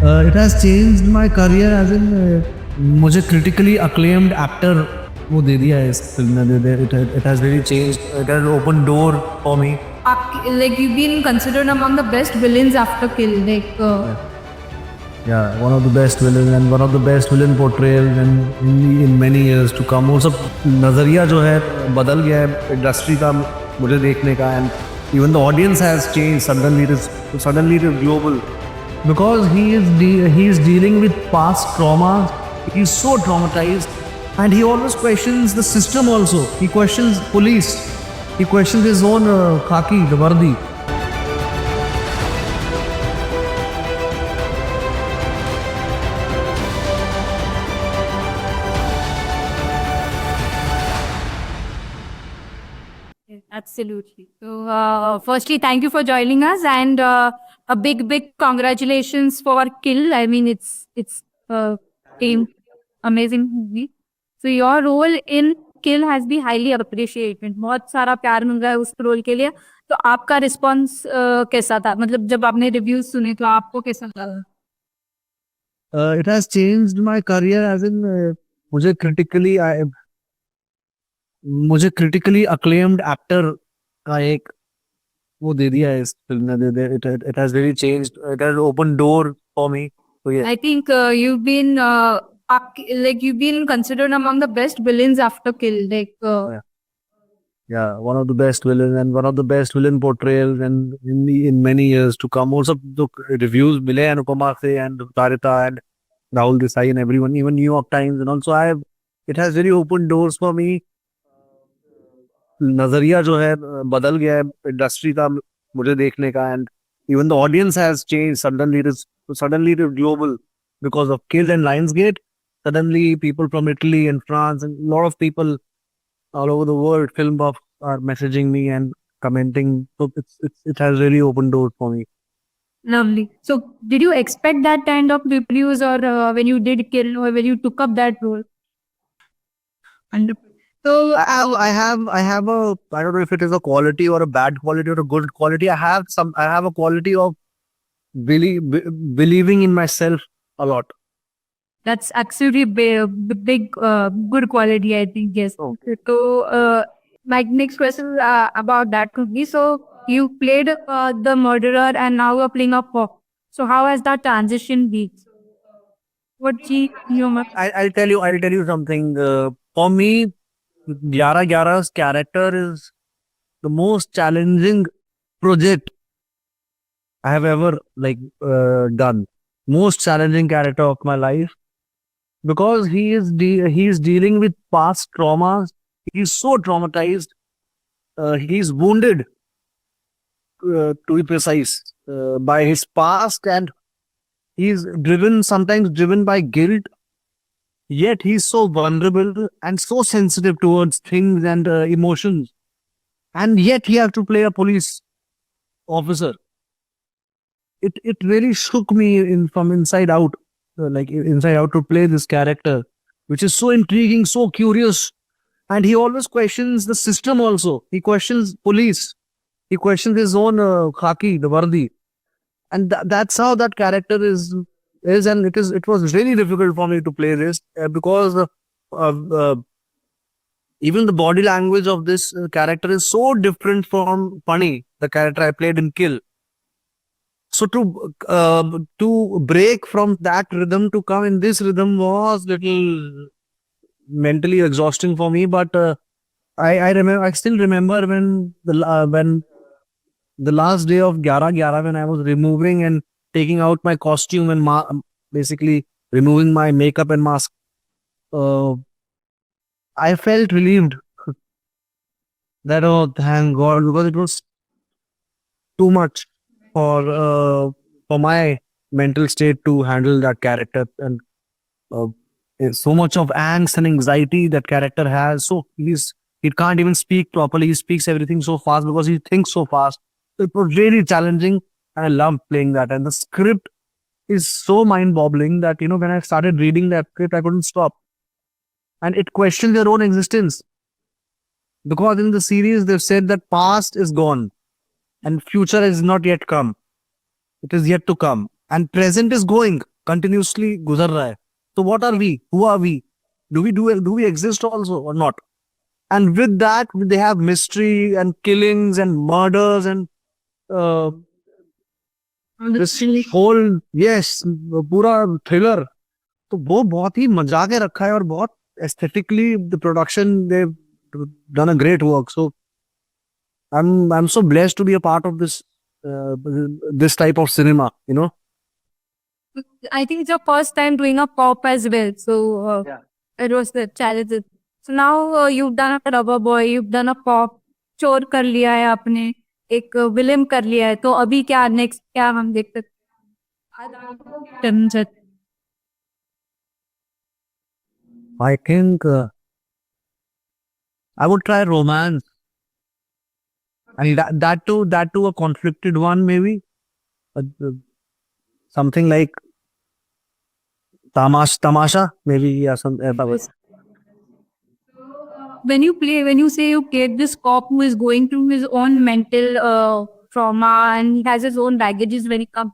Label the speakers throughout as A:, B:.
A: It has changed my career as in मुझे critically acclaimed actor वो दे दिया है इस फिल्म ने it has really changed. It has opened door for me.
B: Like you've been considered among the best villains after Kill.
A: Yeah, one of the best villains and one of the best villain portrayals in many years to come. वो सब नज़रिया जो है बदल गया है industry का मुझे देखने का, and even the audience has changed. Suddenly it is global because he is dealing with past traumas. He is so traumatized, and he always questions the system. Also, he questions police. He questions his own khaki, the vardi.
B: Absolutely. So, firstly, thank you for joining us, and a big congratulations for Kill. I mean, it's came amazing movie. So, your role in Kill has been highly appreciated. बहुत सारा प्यार मिल रहा है उस role के लिए. तो आपका रिस्पॉन्स कैसा था? मतलब जब आपने रिव्यूज सुने तो आपको कैसा लगा?
A: It has changed my career as in मुझे critically acclaimed actor का एक वो दे दिया है इस फिल्म ने. It has really changed. It has opened door for me. So yeah.
B: I think you've been you've been considered among the best villains after Kill.
A: Yeah, one of the best villains and one of the best villain portrayals and in many years to come. Also, the reviews मिले Anupama से and Tarita and Rahul Desai and everyone, even New York Times, and also it has really opened doors for me. नजरिया जो है बदल गया है industry का मुझे देखने का, and even the audience has changed. Suddenly it is global because of Kill and Lionsgate. Suddenly people from Italy and France and a lot of people all over the world, film buff, are messaging me and commenting. So it has really opened doors for me.
B: Lovely. So, did you expect that kind of reviews, or when you did Kill, or when you took up that role?
A: And so I have a, I don't know if it is a quality or a bad quality or a good quality. I have a quality of believing in myself a lot.
B: That's actually big, good quality, I think. Yes.
A: Okay.
B: So, my next question is about that movie. So, you played the murderer, and now you're playing a cop. So, how has that transition been? What you
A: I'll tell you something. For me, Gyara Gyara's character is the most challenging project I have ever done. Most challenging character of my life because he is dealing with past traumas. He's so traumatized. He's wounded, to be precise, by his past, and he's sometimes driven by guilt. Yet he's so vulnerable and so sensitive towards things and emotions, and yet he has to play a police officer. It really shook me from inside out, inside out, to play this character, which is so intriguing, so curious, and he always questions the system. Also, he questions police. He questions his own khaki, the vardi, and that's how that character is. And it was really difficult for me to play this because even the body language of this character is so different from Pani, the character I played in Kill. So to break from that rhythm to come in this rhythm was little mentally exhausting for me. But I still remember when the last day of Gyara Gyara, when I was removing and taking out my costume and basically removing my makeup and mask, I felt relieved that, oh, thank God, because it was too much for my mental state to handle that character, and so much of angst and anxiety that character has. So he can't even speak properly. He speaks everything so fast because he thinks so fast. It was really challenging, and I loved playing that. And the script is so mind-boggling that, when I started reading that script, I couldn't stop. And it questions their own existence. Because in the series, they've said that past is gone and future has not yet come. It is yet to come. And present is going. continuously guzar raha hai. So what are we? Who are we? Do we exist also or not? And with that, they have mystery and killings and murders and uh, this whole yes पूरा thriller. तो वो बहुत ही मजा के रखा है और बहुत aesthetically the production they've done a great work. So I'm so blessed to be a part of this type of cinema. You know.
B: I think it's your first time doing a pop as well. So
A: Yeah.
B: it was the challenge. So now you've done a rubber boy, you've done a pop, चोर कर लिया है आपने, एक William कर लिया है. तो अभी क्या नेक्स्ट क्या हम देख सकते हैं?
A: I think I would try romance. And that too a conflicted one maybe. Something like Tamasha maybe, yeah, some
B: When you say you get this cop who is going through his own mental trauma and he has his own baggages when it comes.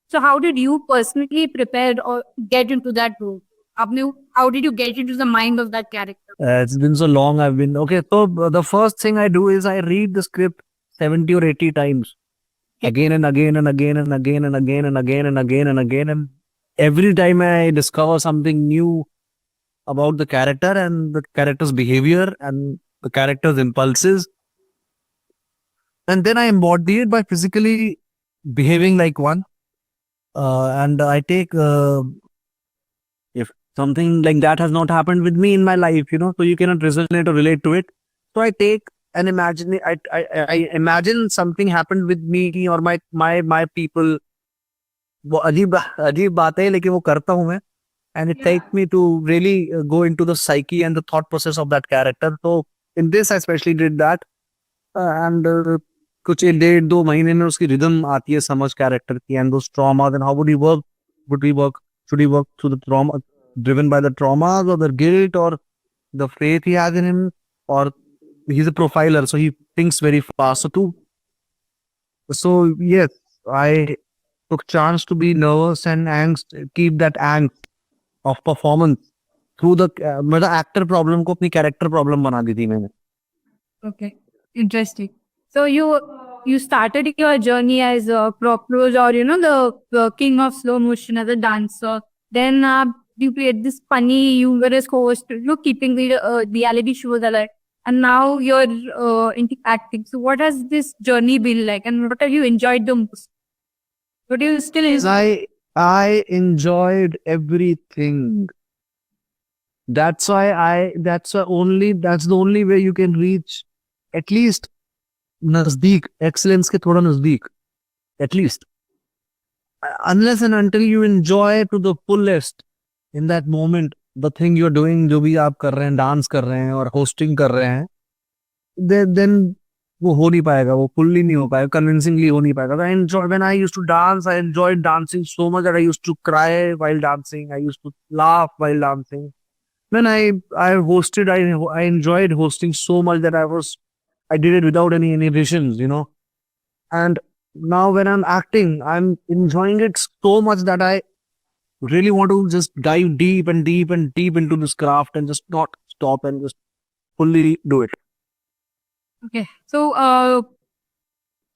B: So how did you personally prepare or get into that role? How did you get into the mind of that character?
A: It's been so long. Okay. So the first thing I do is I read the script 70 or 80 times, again and again and again and again and again and again and again and again. And every time I discover something new about the character and the character's behavior and the character's impulses, and then I embody it by physically behaving like one. And I take if something like that has not happened with me in my life, so you cannot resonate or relate to it. So I take and I imagine something happened with me or my people. वो अजीब बात है लेकिन वो करता हूँ मैं. And it takes me to really go into the psyche and the thought process of that character. So in this I especially did that. And कुछ 1.5-2 महीने में उसकी rhythm आती है समझ character की, and those traumas and how should he work through the trauma, driven by the traumas or the guilt or the faith he has in him, or he's a profiler so he thinks very fast. So yes, I took chance to be nervous and keep that angst of performance through the मतलब actor problem को अपनी character problem बना दी थी मैंने.
B: Okay, interesting. So you started your journey as a prop rose or the king of slow motion as a dancer. Then you played this funny, you were a host, keeping the reality shows alive. And now you're into acting. So what has this journey been like, and what have you enjoyed the most? What do you still enjoy?
A: I enjoyed everything. That's the only way you can reach at least नजदीक, excellence के थोड़ा नजदीक, at least. Unless and until you enjoy to the fullest in that moment the thing you're doing, जो भी आप कर रहे हैं, डांस कर रहे हैं और होस्टिंग कर रहे हैं, then वो हो नहीं पाएगा, वो fully नहीं हो पाएगा, convincingly हो नहीं पाएगा. When I used to dance, I enjoyed dancing so much that I used to cry while dancing. I used to laugh while dancing. When I hosted, I enjoyed hosting so much that I did it without any inhibitions, And now when I'm acting, I'm enjoying it so much that I really want to just dive deep and deep and deep into this craft and just not stop and just fully do it.
B: Okay. So,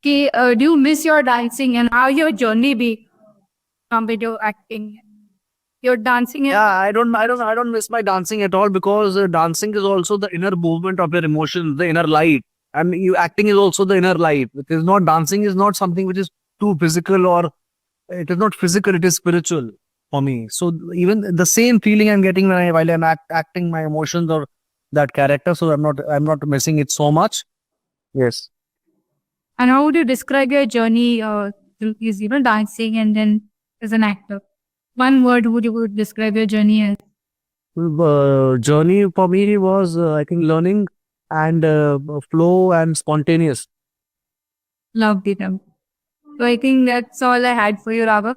B: do you miss your dancing, and how your journey be compared to acting? Your dancing.
A: Yeah, I don't miss my dancing at all, because dancing is also the inner movement of your emotions, the inner light. And acting is also the inner life. Dancing is not something which is too physical, or it is not physical, it is spiritual for me. So even the same feeling I'm getting while I'm acting my emotions or that character, so I'm not missing it so much. Yes.
B: And how would you describe your journey through this, dancing and then as an actor? One word would you describe your journey as?
A: Journey for me was, I think, learning and flow and spontaneous.
B: Loved it. So I think that's all I had for you, Raghav.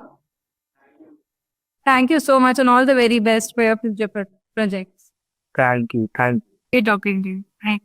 B: Thank you so much, and all the very best for your future projects.
A: Thank you.
B: Great talking to you. Thanks.